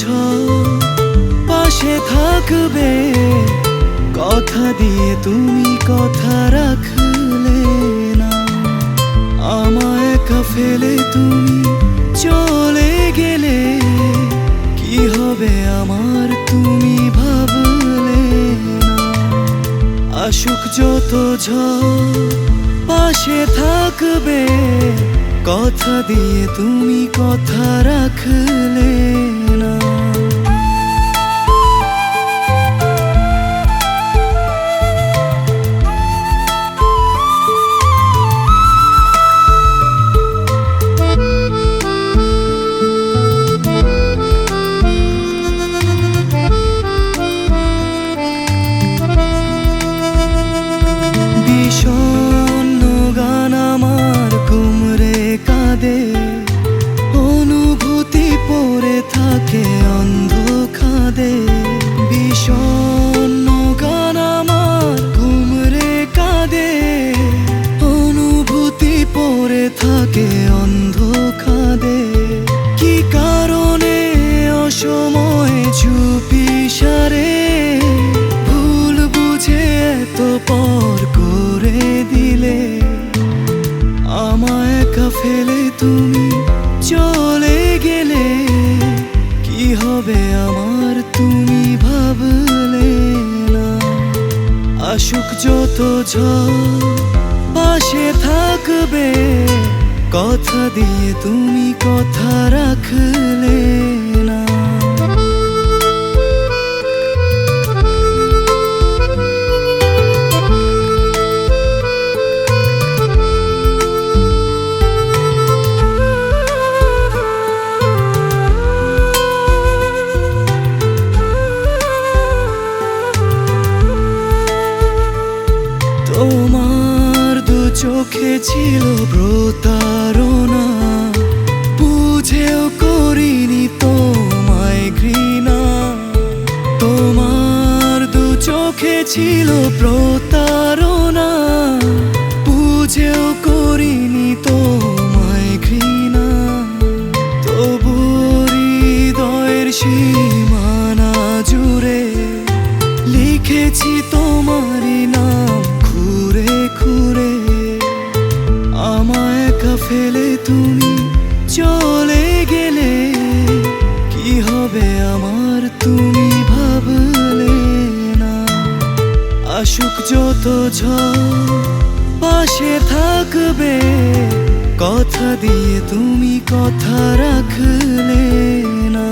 ঝড় পাশে থাকবে, কথা দিয়ে তুমি কথা রাখলে না। আমায় একা ফেলে তুমি চলে গেলে, কি হবে আমার তুমি ভাবলে না। আসুক যত ঝড় পাশে থাকবে, কথা দিয়ে তুমি কথা রাখলে না। বিষণ্ণ গান আমার ঘুমরে কাঁদে, অনুভূতি পড়ে থাকে অন্ধ খাদে। বিষণ্ণ গান আমার ঘুমরে কাঁদে, অনুভূতি পড়ে থাকে অন্ধ খাদে। কি কারণে অসময়ে চুপি সারে, ভুল বুঝে এত পর করে দিলে। আমায় একা ফেলে তুমি চলে গেলে, কি হবে আমার তুমি ভাবলে না। আসুক যত ঝড় পাশে থাকবে, কথা দিয়ে তুমি কথা রাখলে না। তোমার দু চোখে ছিল প্রতারণা, বুঝেও করিনি তোমায় ঘৃণা। তোমার দু চোখে ছিল প্রতারণা, বুঝেও করিনি তোমায় ঘৃণা। তবু হৃদয়ের সীমানা জুড়ে লিখেছি তোমারই নাম খুঁড়ে খুঁড়ে। আমায় একা ফেলে তুমি চলে গেলে, কি হবে আমার তুমি ভাবলে না। আসুক যত ঝড় পাশে থাকবে, কথা দিয়ে তুমি কথা রাখলে না।